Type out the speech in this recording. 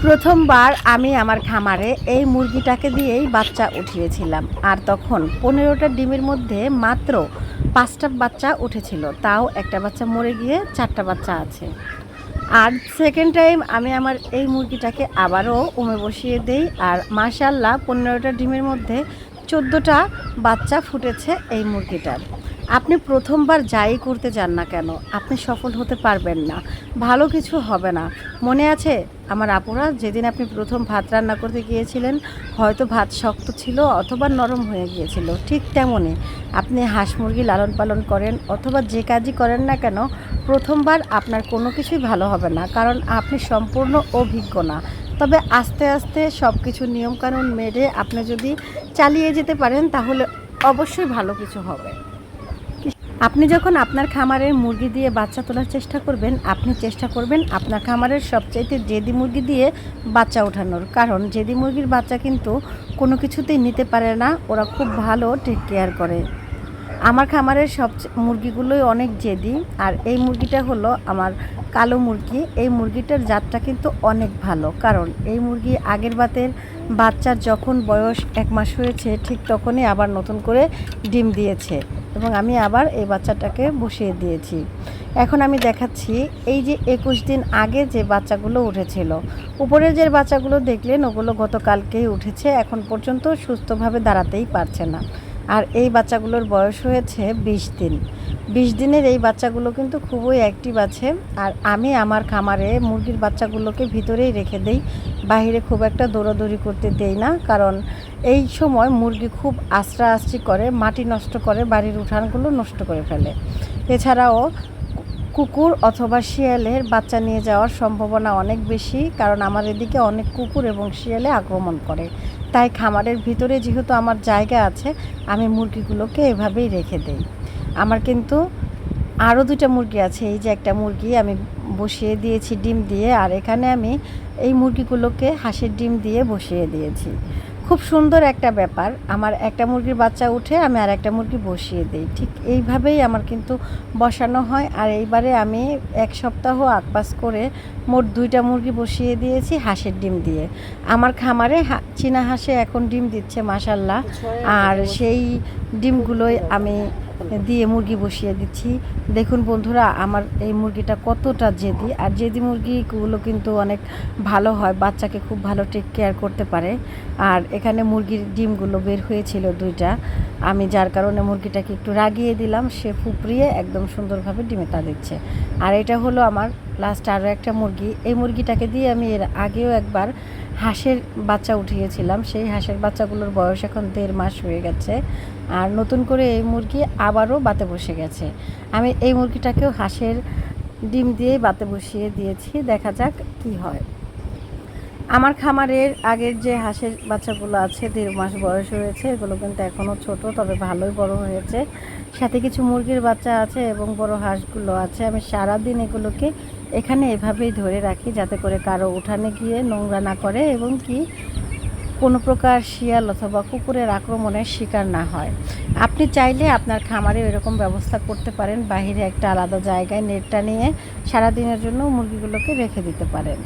প্রথমবার আমি আমার খামারে এই মুরগিটাকে দিয়েই বাচ্চা উঠিয়েছিলাম, আর তখন 15টা ডিমের মধ্যে মাত্র 5টা বাচ্চা উঠেছিল, তাও একটা বাচ্চা মরে গিয়ে 4টা বাচ্চা আছে। আর সেকেন্ড টাইম আমি আমার এই মুরগিটাকে আবারও উমে বসিয়ে দেই, আর মাশাআল্লাহ 15টা ডিমের মধ্যে 14টা বাচ্চা ফুটেছে এই মুরগিটার। আপনি প্রথমবার যাই করতে যান না কেন, আপনি সফল হতে পারবেন না, ভালো কিছু হবে না। মনে আছে আমার আপুরা, যেদিন আপনি প্রথম ভাত রান্না করতে গিয়েছিলেন, হয়তো ভাত শক্ত ছিল অথবা নরম হয়ে গিয়েছিল, ঠিক তেমনই আপনি হাঁস মুরগি লালন পালন করেন অথবা যে কাজই করেন না কেন, প্রথমবার আপনার কোনো কিছুই ভালো হবে না, কারণ আপনি সম্পূর্ণ অভিজ্ঞ না। তবে আস্তে আস্তে সব কিছু নিয়মকানুন মেনে আপনি যদি চালিয়ে যেতে পারেন, তাহলে অবশ্যই ভালো কিছু হবে। আপনি যখন আপনার খামারের মুরগি দিয়ে বাচ্চা তোলার চেষ্টা করবেন, আপনি চেষ্টা করবেন আপনার খামারের সবচাইতে জেদি মুরগি দিয়ে বাচ্চা ওঠানোর, কারণ জেদি মুরগির বাচ্চা কিন্তু কোনো কিছুতেই নিতে পারে না, ওরা খুব ভালো টেক কেয়ার করে। আমার খামারের সব মুরগিগুলোই অনেক জেদি, আর এই মুরগিটা হলো আমার কালো মুরগি। এই মুরগিটার জাতটা কিন্তু অনেক ভালো, কারণ এই মুরগি আগের বাতের বাচ্চার যখন বয়স 1 মাস হয়েছে, ঠিক তখনই আবার নতুন করে ডিম দিয়েছে, এবং আমি আবার এই বাচ্চাটাকে বসিয়ে দিয়েছি। এখন আমি দেখাচ্ছি এই যে 21 দিন আগে যে বাচ্চাগুলো উঠেছিল, উপরের যে বাচ্চাগুলো দেখলেন ওগুলো গতকালকেই উঠেছে, এখন পর্যন্ত সুস্থভাবে দাঁড়াতেই পারছে না। আর এই বাচ্চাগুলোর বয়স হয়েছে 20 দিন। 20 দিনের এই বাচ্চাগুলো কিন্তু খুবই অ্যাক্টিভ আছে। আর আমি আমার খামারে মুরগির বাচ্চাগুলোকে ভিতরেই রেখে দেই, বাইরে খুব একটা দৌড়াদৌড়ি করতে দেই না, কারণ এই সময় মুরগি খুব আশ্রাআশ্রি করে, মাটি নষ্ট করে, বাড়ির উঠানগুলো নষ্ট করে ফেলে। এছাড়াও কুকুর অথবা শিয়ালের বাচ্চা নিয়ে যাওয়ার সম্ভাবনা অনেক বেশি, কারণ আমার এদিকে অনেক কুকুর এবং শিয়ালে আক্রমণ করে। তাই খামারের ভিতরে যেহেতু আমার জায়গা আছে, আমি মুরগিগুলোকে এভাবেই রেখে দেই। আমার কিন্তু আরও 2টা মুরগি আছে। এই যে একটা মুরগি আমি বসিয়ে দিয়েছি ডিম দিয়ে, আর এখানে আমি এই মুরগিগুলোকে হাঁসের ডিম দিয়ে বসিয়ে দিয়েছি। খুব সুন্দর একটা ব্যাপার, আমার একটা মুরগির বাচ্চা উঠে আমি আর একটা মুরগি বসিয়ে দিই, ঠিক এইভাবেই আমার কিন্তু বসানো হয়। আর এইবারে আমি 1 সপ্তাহ আকপাস করে মোট 2টা মুরগি বসিয়ে দিয়েছি হাঁসের ডিম দিয়ে। আমার খামারে চীনা হাঁসে এখন ডিম দিচ্ছে মাশাআল্লাহ, আর সেই ডিমগুলোই আমি দিয়ে মুরগি বসিয়ে দিচ্ছি। দেখুন বন্ধুরা, আমার এই মুরগিটা কতটা জেদি, আর জেদি মুরগিগুলো কিন্তু অনেক ভালো হয়, বাচ্চাকে খুব ভালো টেক কেয়ার করতে পারে। আর এখানে মুরগির ডিমগুলো বের হয়েছিল 2টা, আমি যার কারণে মুরগিটাকে একটু রাগিয়ে দিলাম, সে ফুপড়িয়ে একদম সুন্দরভাবে ডিমে তা দিচ্ছে। আর এটা হলো আমার লাস্ট আরও একটা মুরগি। এই মুরগিটাকে দিয়ে আমি এর আগেও একবার হাঁসের বাচ্চা উঠিয়েছিলাম, সেই হাঁসের বাচ্চাগুলোর বয়স এখন 1.5 মাস হয়ে গেছে, আর নতুন করে এই মুরগি আবারও বাতে বসে গেছে। আমি এই মুরগিটাকেও হাঁসের ডিম দিয়েই বাতে বসিয়ে দিয়েছি, দেখা যাক কি হয়। আমার খামারের আগের যে হাঁসের বাচ্চাগুলো আছে, 1.5 মাস বয়স হয়েছে, এগুলো কিন্তু এখনও ছোট, তবে ভালোই বড় হয়েছে। সাথে কিছু মুরগির বাচ্চা আছে এবং বড় হাঁসগুলো আছে। আমি সারাদিন এগুলোকে এখানে এভাবেই ধরে রাখি, যাতে করে কারো উঠানে গিয়ে নোংরা না করে এবং কি কোনো প্রকার শিয়াল অথবা কুকুরের আক্রমণের শিকার না হয়। আপনি চাইলে আপনার খামারে এরকম ব্যবস্থা করতে পারেন, বাইরে একটা আলাদা জায়গায় নেটটা নিয়ে সারাদিনের জন্য মুরগিগুলোকে রেখে দিতে পারেন।